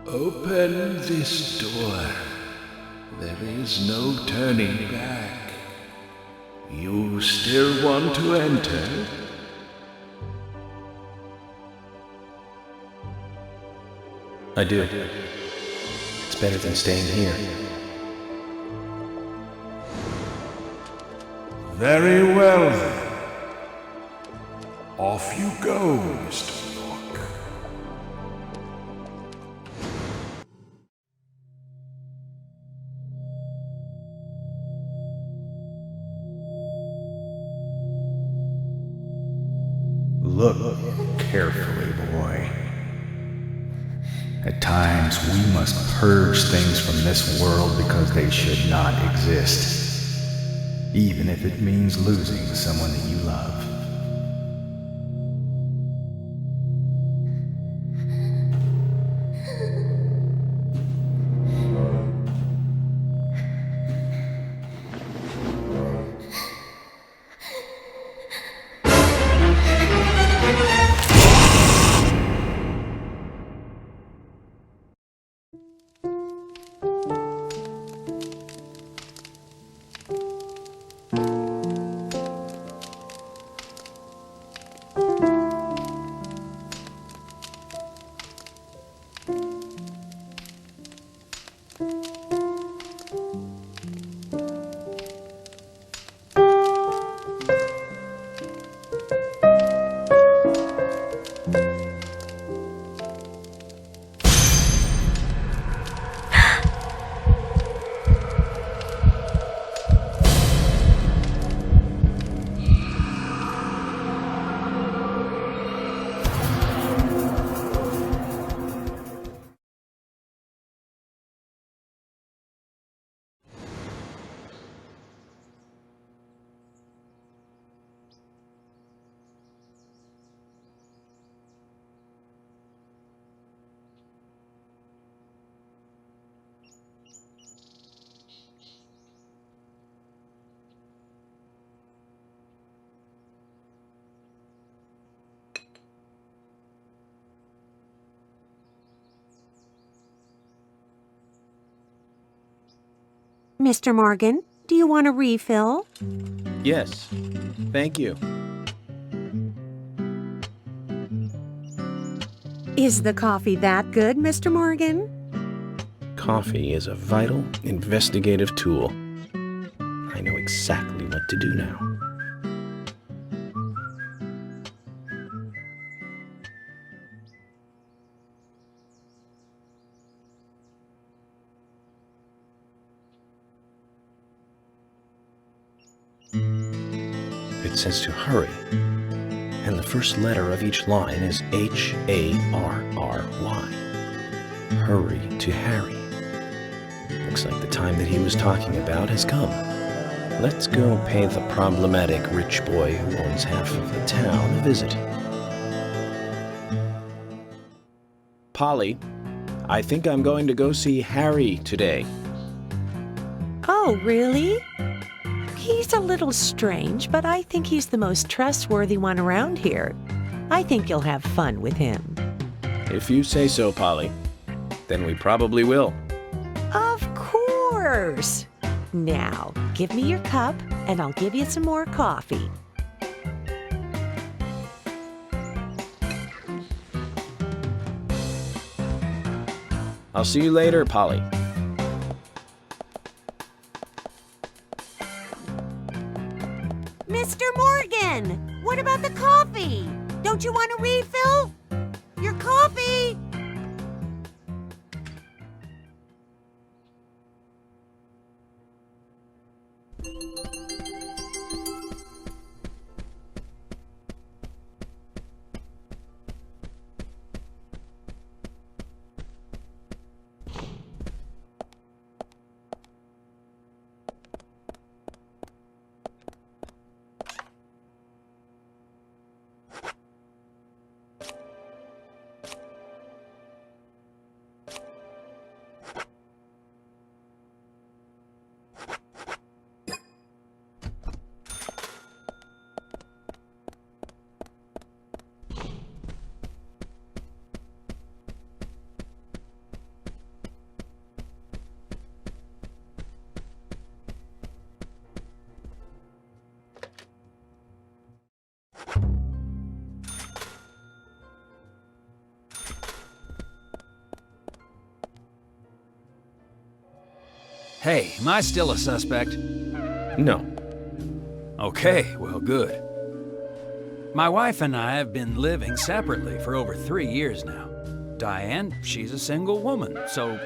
Open this door. There is no turning back. You still want to enter? I do. It's better than staying here. Very well then. Off you go, Mr. York. Look carefully, boy. At times, we must purge things from this world because they should not exist, even if it means losing someone that you love. Mr. Morgan, do you want a refill? Yes, thank you. Is the coffee that good, Mr. Morgan? Coffee is a vital, investigative tool. I know exactly what to do now. It says to hurry, and the first letter of each line is H-A-R-R-Y. Hurry to Harry. Looks like the time that he was talking about has come. Let's go pay the problematic rich boy who owns half of the town a visit. Polly, I think I'm going to go see Harry today. Oh, really? He's a little strange, but I think he's the most trustworthy one around here. I think you'll have fun with him. If you say so, Polly, then we probably will. Of course! Now, give me your cup, and I'll give you some more coffee. I'll see you later, Polly. Mr. Morgan, what about the coffee? Don't you want a refill? Your coffee! Hey, am I still a suspect? No. Okay, well, good. My wife and I have been living separately for over 3 years now. Diane, she's a single woman, so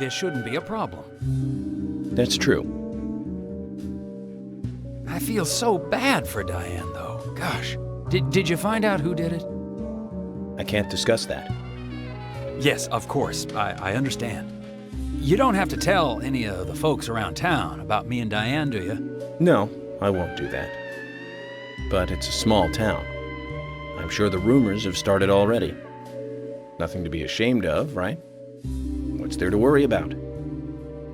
this shouldn't be a problem. That's true. I feel so bad for Diane, though. Gosh. Did you find out who did it? I can't discuss that. Yes, of course. I understand. You don't have to tell any of the folks around town about me and Diane, do you? No, I won't do that. But it's a small town. I'm sure the rumors have started already. Nothing to be ashamed of, right? What's there to worry about?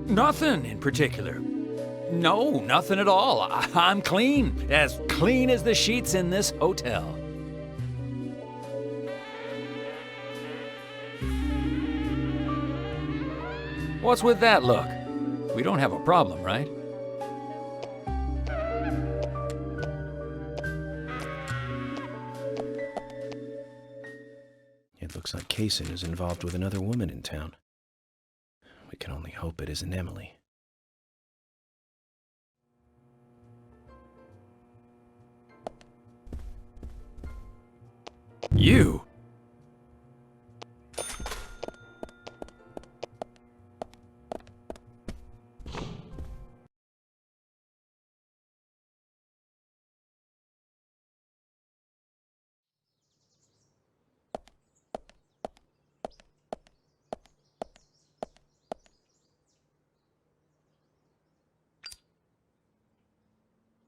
Nothing in particular. No, nothing at all. I'm clean as the sheets in this hotel. What's with that look? We don't have a problem, right? It looks like Kaysen is involved with another woman in town. We can only hope it isn't Emily. You?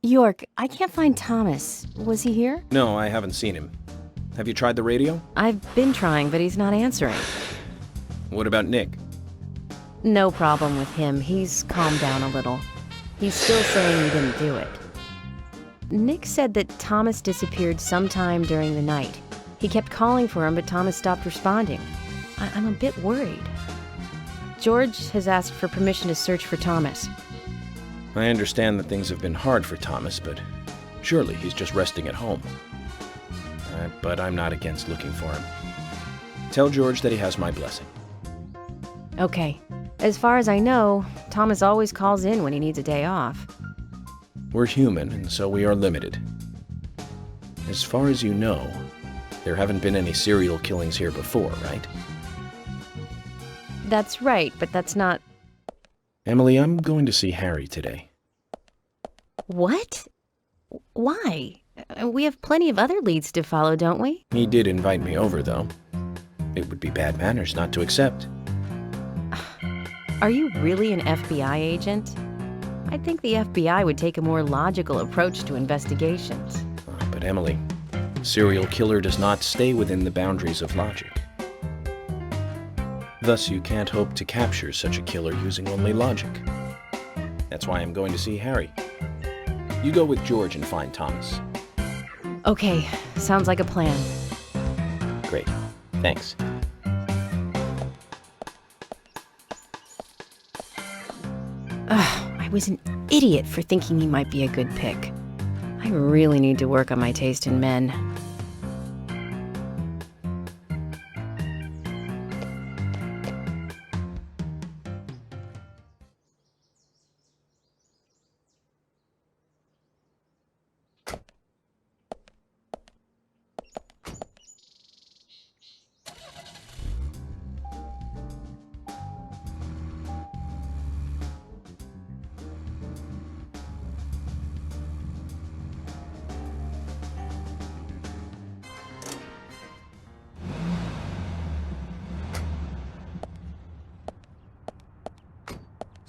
York, I can't find Thomas. Was he here? No, I haven't seen him. Have you tried the radio? I've been trying, but he's not answering. What about Nick? No problem with him. He's calmed down a little. He's still saying he didn't do it. Nick said that Thomas disappeared sometime during the night. He kept calling for him, but Thomas stopped responding. I'm a bit worried. George has asked for permission to search for Thomas. I understand that things have been hard for Thomas, but surely he's just resting at home. But I'm not against looking for him. Tell George that he has my blessing. Okay. As far as I know, Thomas always calls in when he needs a day off. We're human, and so we are limited. As far as you know, there haven't been any serial killings here before, right? That's right, but that's not... Emily, I'm going to see Harry today. What? Why? We have plenty of other leads to follow, don't we? He did invite me over, though. It would be bad manners not to accept. Are you really an FBI agent? I think the FBI would take a more logical approach to investigations. But Emily, serial killer does not stay within the boundaries of logic. Thus, you can't hope to capture such a killer using only logic. That's why I'm going to see Harry. You go with George and find Thomas. Okay, sounds like a plan. Great. Thanks. I was an idiot for thinking he might be a good pick. I really need to work on my taste in men.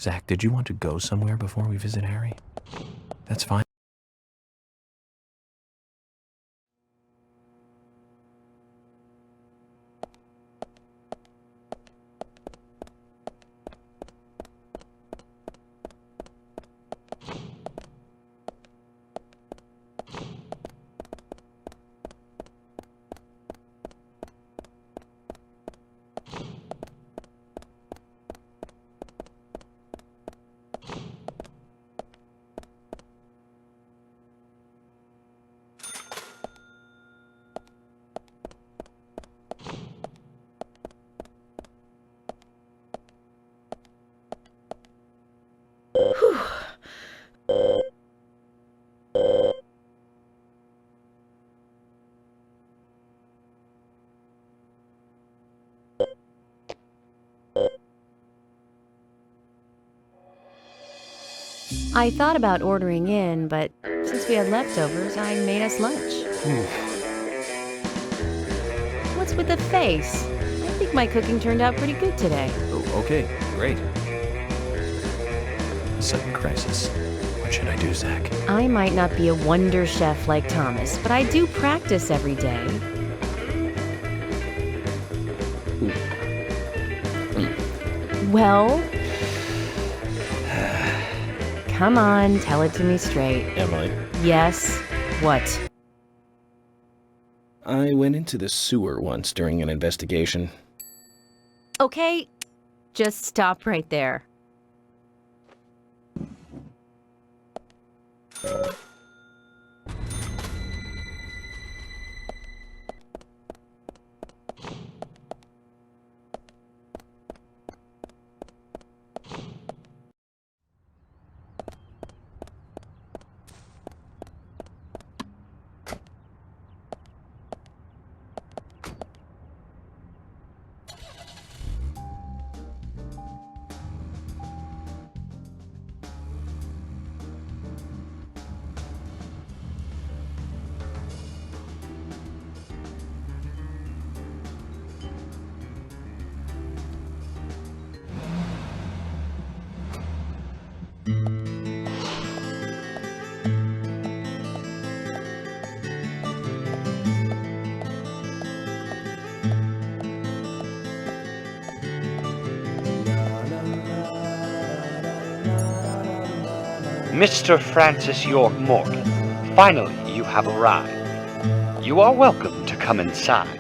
Zach, did you want to go somewhere before we visit Harry? That's fine. I thought about ordering in, but since we had leftovers, I made us lunch. What's with the face? I think my cooking turned out pretty good today. Oh, okay, great. A sudden crisis. What should I do, Zach? I might not be a wonder chef like Thomas, but I do practice every day. Well, come on, tell it to me straight. Emily? Yes. What? I went into the sewer once during an investigation. Okay, just stop right there. Mr. Francis York Morgan, finally you have arrived. You are welcome to come inside.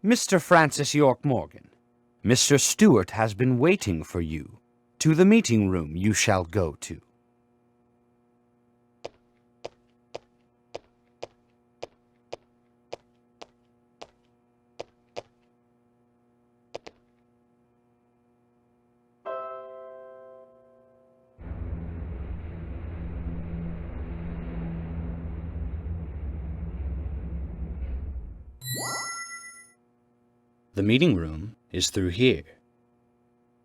Mr. Francis York Morgan, Mr. Stewart has been waiting for you. To the meeting room you shall go to. The meeting room is through here.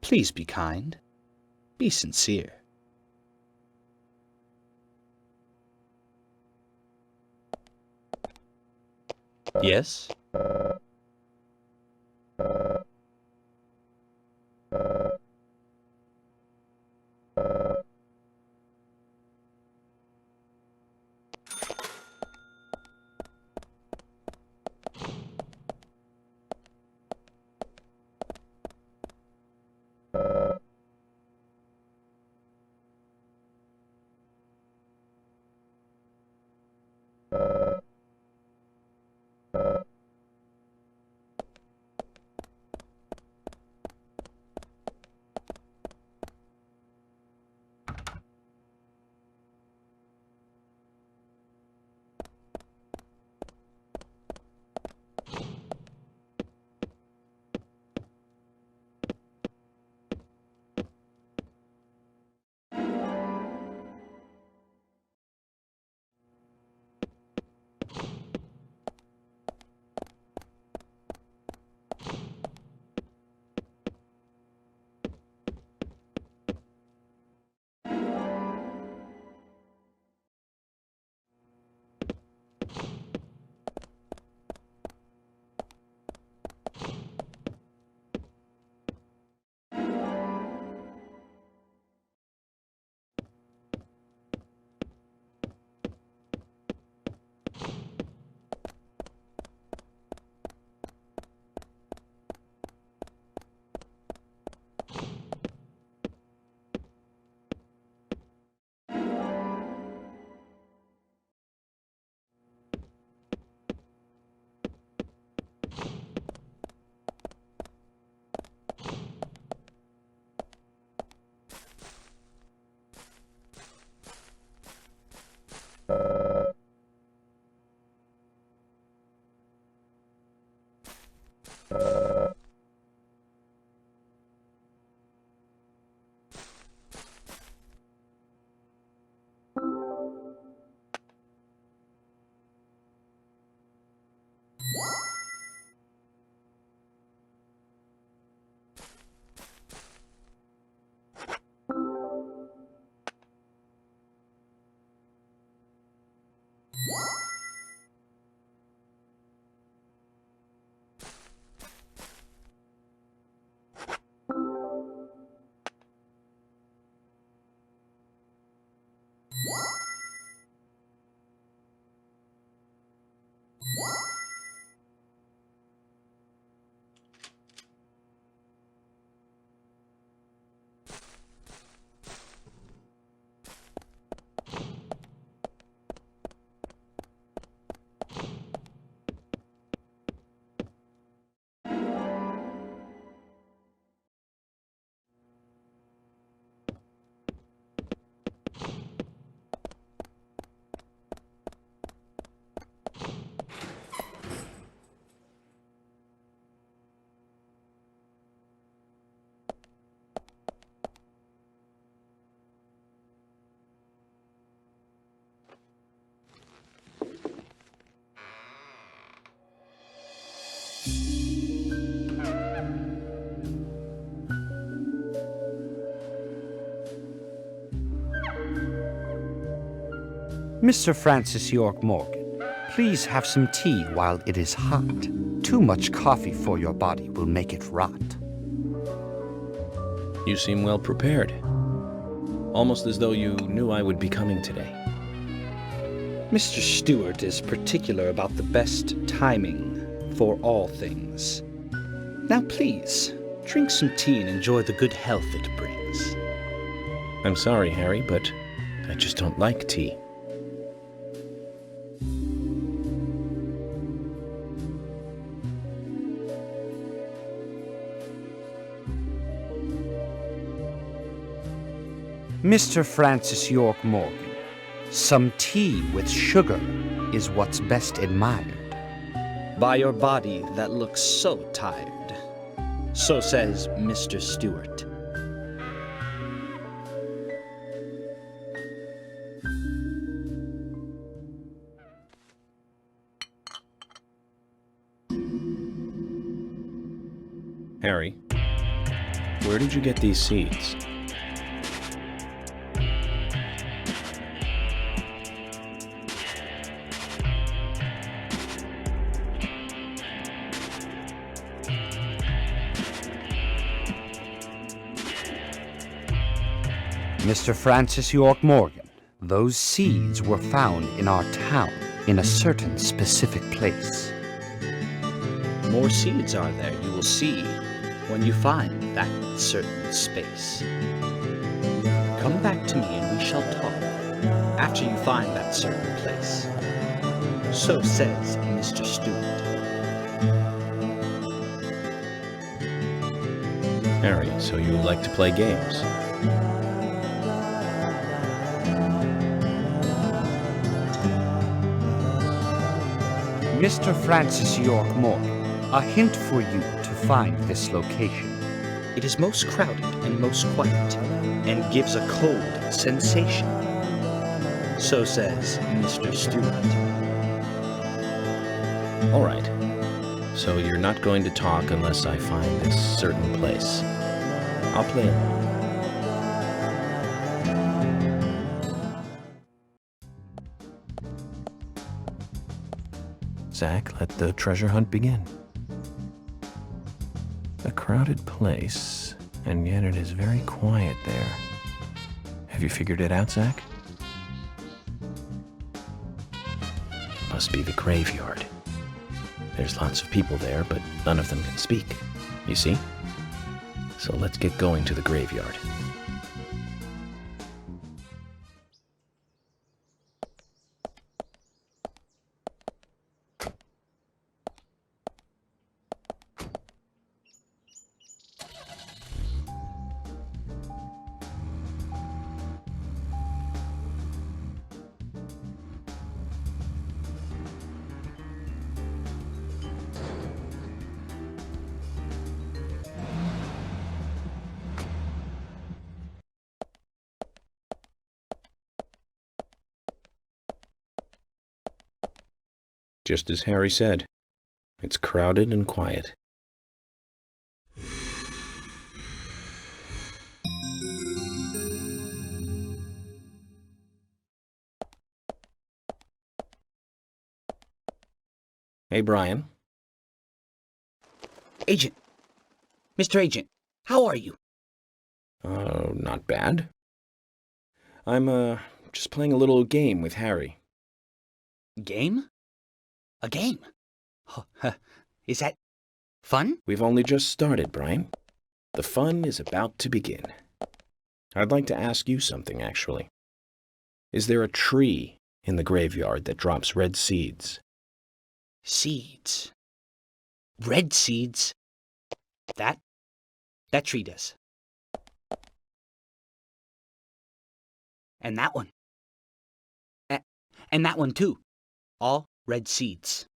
Please be kind. Be sincere. Yes? Mr. Francis York Morgan, please have some tea while it is hot. Too much coffee for your body will make it rot. You seem well prepared. Almost as though you knew I would be coming today. Mr. Stewart is particular about the best timing for all things. Now please, drink some tea and enjoy the good health it brings. I'm sorry, Harry, but I just don't like tea. Mr. Francis York Morgan, some tea with sugar is what's best admired by your body that looks so tired. So says Mr. Stewart. Harry, where did you get these seeds? Mr. Francis York Morgan, those seeds were found in our town in a certain specific place. More seeds are there, you will see, when you find that certain space. Come back to me and we shall talk after you find that certain place. So says Mr. Stewart. Harry, so you like to play games? Mr. Francis York Morgan, a hint for you to find this location. It is most crowded and most quiet, and gives a cold sensation. So says Mr. Stewart. All right. So you're not going to talk unless I find this certain place. I'll play along. Zach, let the treasure hunt begin. A crowded place, and yet it is very quiet there. Have you figured it out, Zach? It must be the graveyard. There's lots of people there, but none of them can speak. You see? So let's get going to the graveyard. Just as Harry said, it's crowded and quiet. Hey, Brian. Agent. Mr. Agent, how are you? Not bad. I'm, just playing a little game with Harry. Game? A game? Is that fun? We've only just started, Brian. The fun is about to begin. I'd like to ask you something, actually. Is there a tree in the graveyard that drops red seeds? Seeds. Red seeds? That tree does. And that one. And that one too. All red seeds.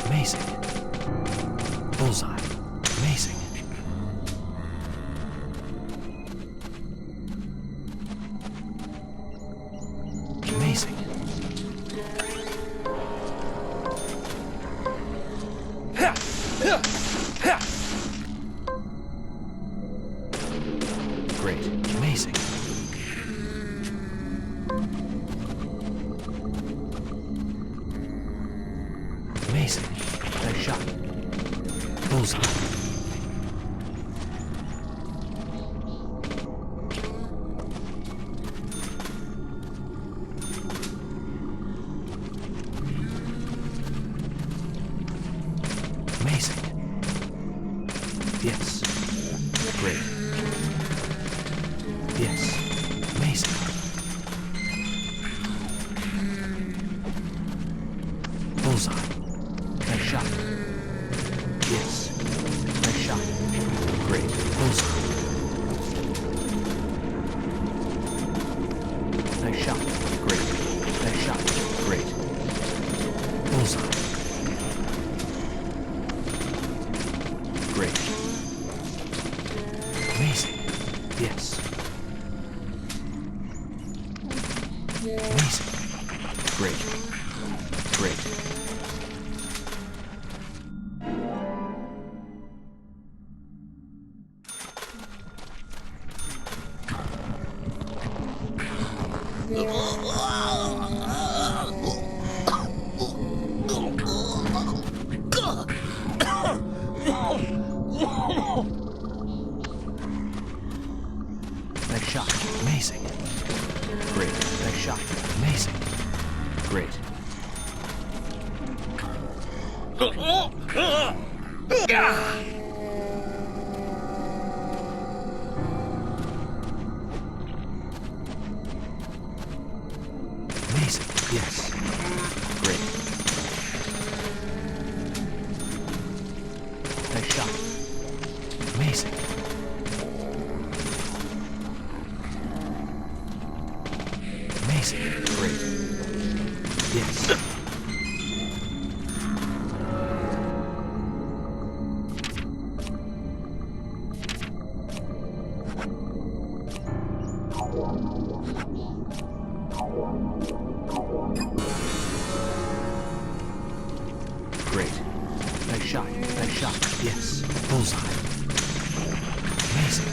Amazing. Bullseye. Amazing. Amazing. Great. Amazing. Amazing. Nice shot. Bullseye. Amazing. Yes. Great. Yes. Amazing. Bullseye. Nice shot. Yes. Nice shot. Great. Bullseye. Nice shot. Great. Nice shot. Great. Bullseye. Great. Amazing. Yes. Amazing. Great. Great. Nice shot. Amazing. Great. Nice shot. Amazing. Great. Amazing. Yes. Great. Nice shot. Amazing. Amazing. Great. Yes. Great. Nice shot. Nice shot. Yes. Bullseye. Amazing.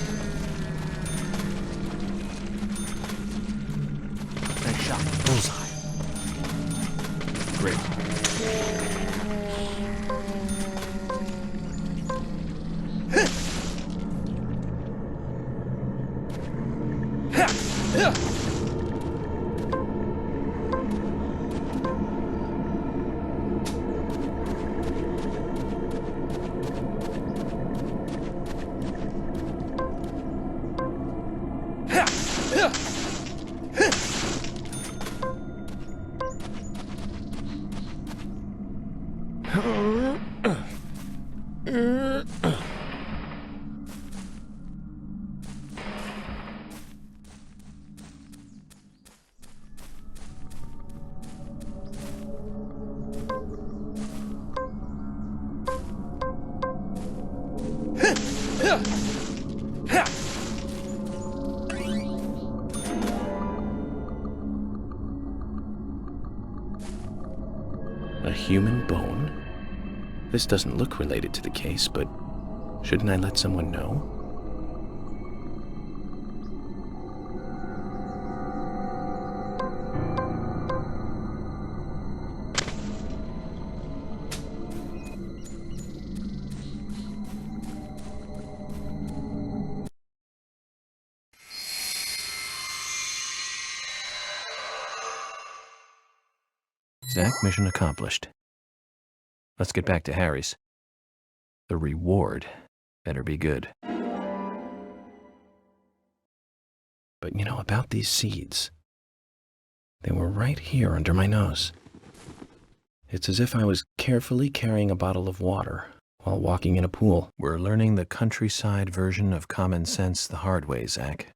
Nice shot. Bullseye. Great. A human bone? This doesn't look related to the case, but shouldn't I let someone know? Zach, mission accomplished. Let's get back to Harry's. The reward better be good. But you know, about these seeds, they were right here under my nose. It's as if I was carefully carrying a bottle of water while walking in a pool. We're learning the countryside version of common sense the hard way, Zach.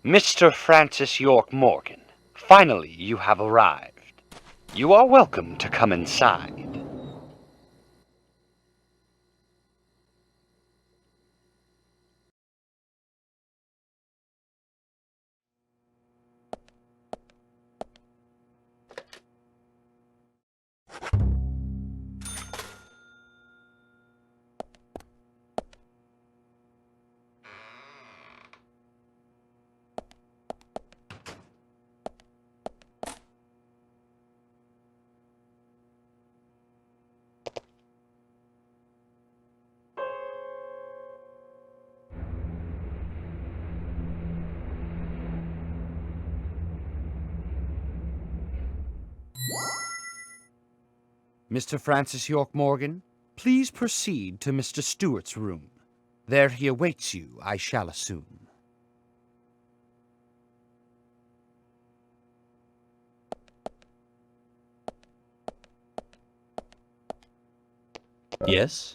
Mr. Francis York Morgan, finally you have arrived. You are welcome to come inside. Mr. Francis York Morgan, please proceed to Mr. Stewart's room. There he awaits you, I shall assume. Yes?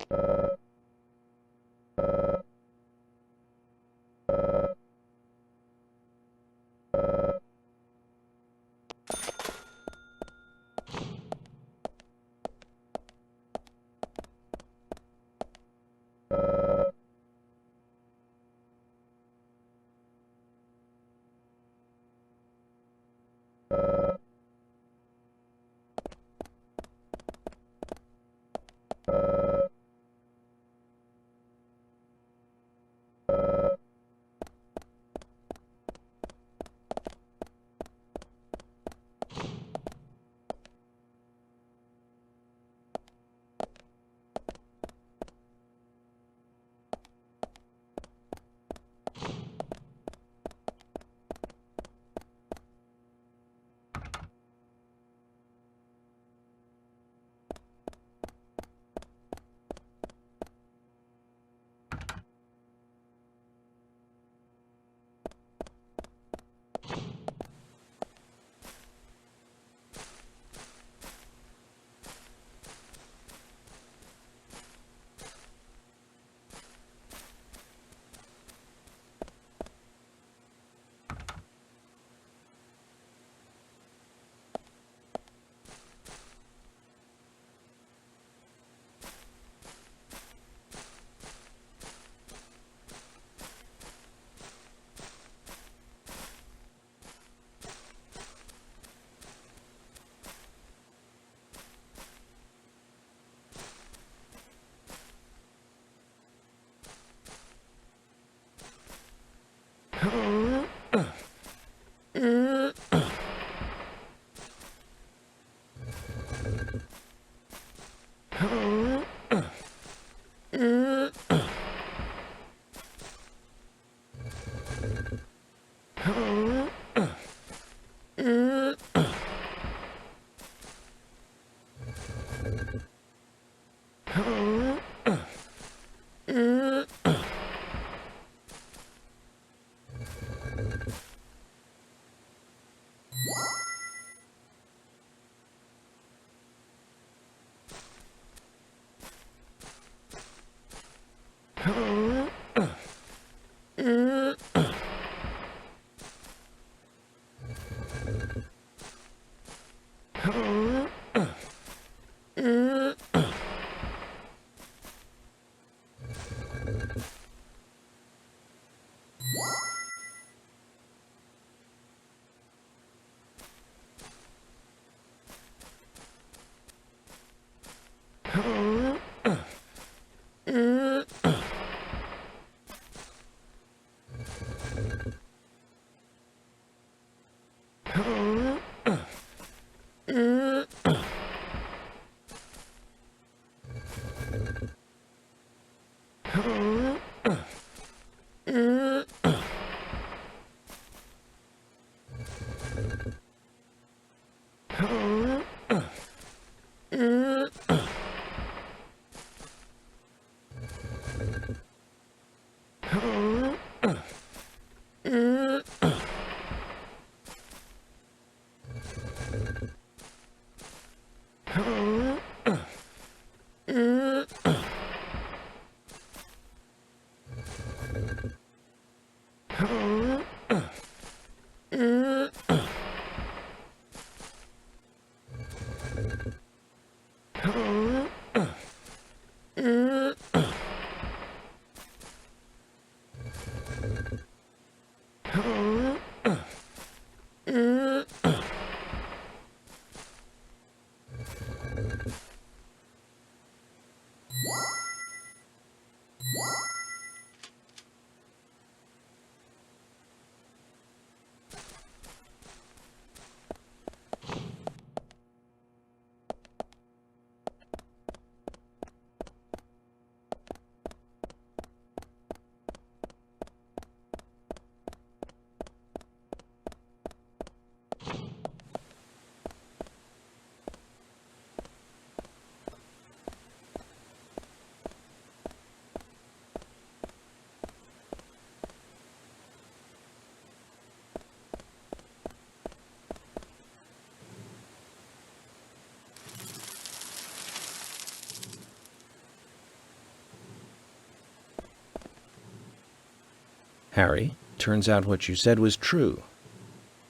Harry, turns out what you said was true,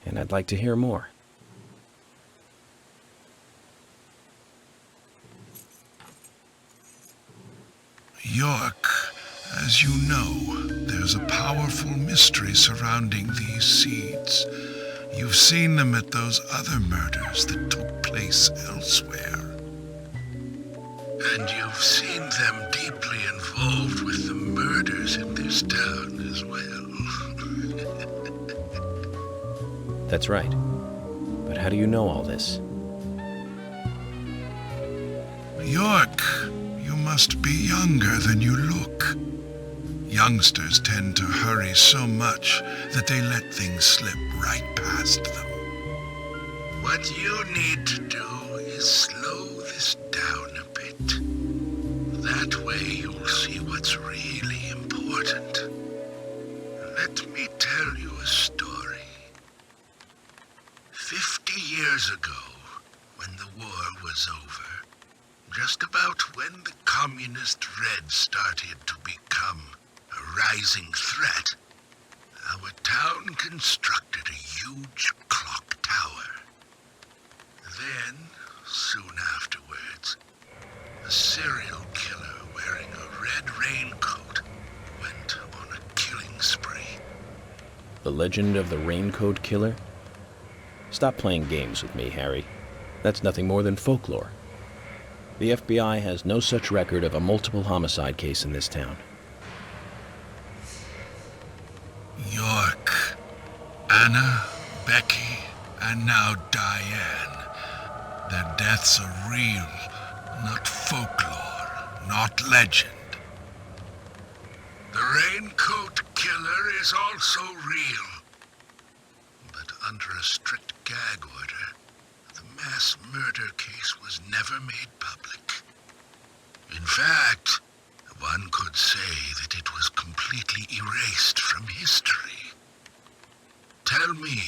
and I'd like to hear more. York, as you know, there's a powerful mystery surrounding these seeds. You've seen them at those other murders that took place elsewhere. And you've seen them deeply involved with the murders in this town as well. That's right. But how do you know all this? York, you must be younger than you look. Youngsters tend to hurry so much that they let things slip right past them. What you need to do is slow this down a bit. That way you'll see what's really important. Let me tell you a story. 50 years ago, when the war was over, just about when the communist Red started to become a rising threat, our town constructed a huge clock tower. Then, soon afterwards, a serial killer wearing a red raincoat went on a killing spree. The legend of the Raincoat Killer? Stop playing games with me, Harry. That's nothing more than folklore. The FBI has no such record of a multiple homicide case in this town. York, Anna, Becky, and now Diane. Their deaths are real, not folklore, not legend. The Raincoat Killer is also real. But under a strict gag order, the mass murder case was never made public. In fact, one could say that it was completely erased from history. Tell me,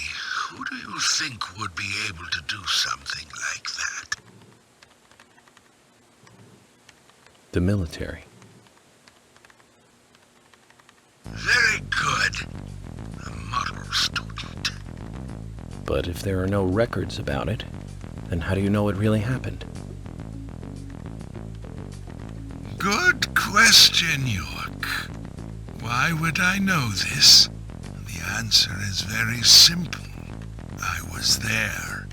who do you think would be able to do something like that? The military. Very good. A model student. But if there are no records about it, then how do you know it really happened? Good question, York. Why would I know this? The answer is very simple. I was there.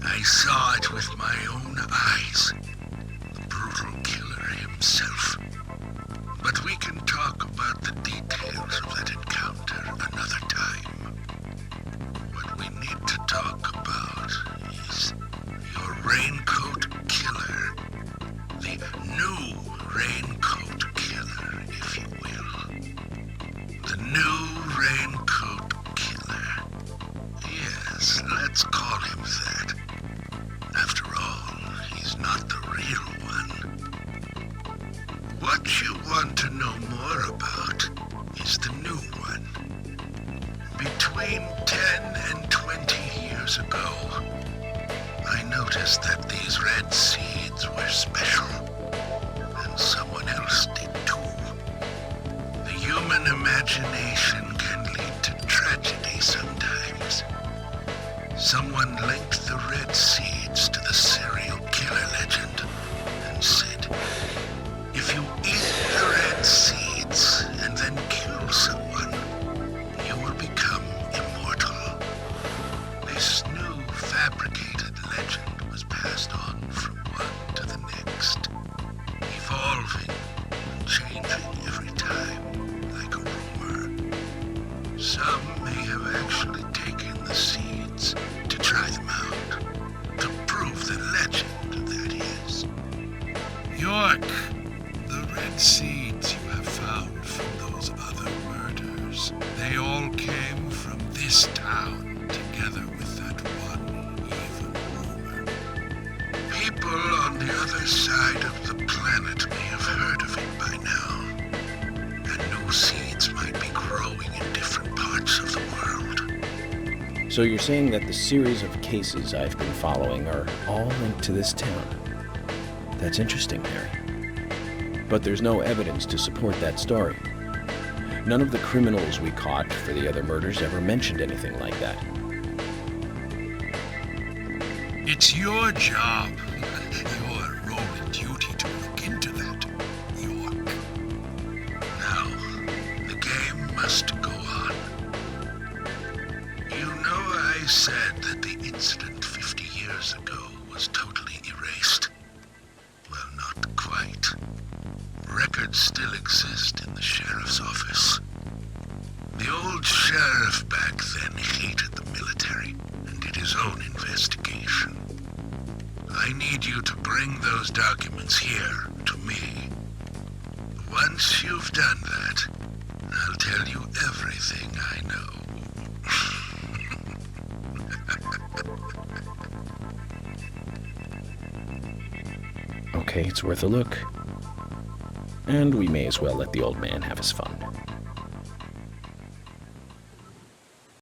I saw it with my own eyes. The brutal killer himself. But we can talk about the details of that encounter another time. What we need to talk about is your Raincoat Killer. The new Raincoat Killer, if you will. The new Raincoat Killer. Yes, let's call him that. After all, he's not the real one. What you want to know more about is the new one. Between 10 and 20 years ago, I noticed that these red seeds were special, and someone else did too. The human imagination can lead to tragedy sometimes. Someone linked the red seeds to the serial killer legend and said, if you eat the red seeds and then kill someone, you will become immortal. This new fabricated legend was passed on from one to the next, evolving and changing every time, like a rumor. Some may have actually taken the seeds to try them out, to prove the legend, that is. York, the red seeds you have found from those other murders, they all came from this town, together with that one evil rumor. People on the other side of the planet may have heard of it by now, and new seeds might be growing in different parts of the world. So you're saying that the series of cases I've been following are all linked to this town? That's interesting, Harry. But there's no evidence to support that story. None of the criminals we caught for the other murders ever mentioned anything like that. It's your job, your role and duty to look into that, York. Now, the game must go on. You know I said that the incident 50 years ago was totally erased. Well, not quite. Records still exist in the sheriff's office. The old sheriff back then hated the military and did his own investigation. I need you to bring those documents here to me. Once you've done that, I'll tell you everything I know. Okay, it's worth a look. And we may as well let the old man have his fun.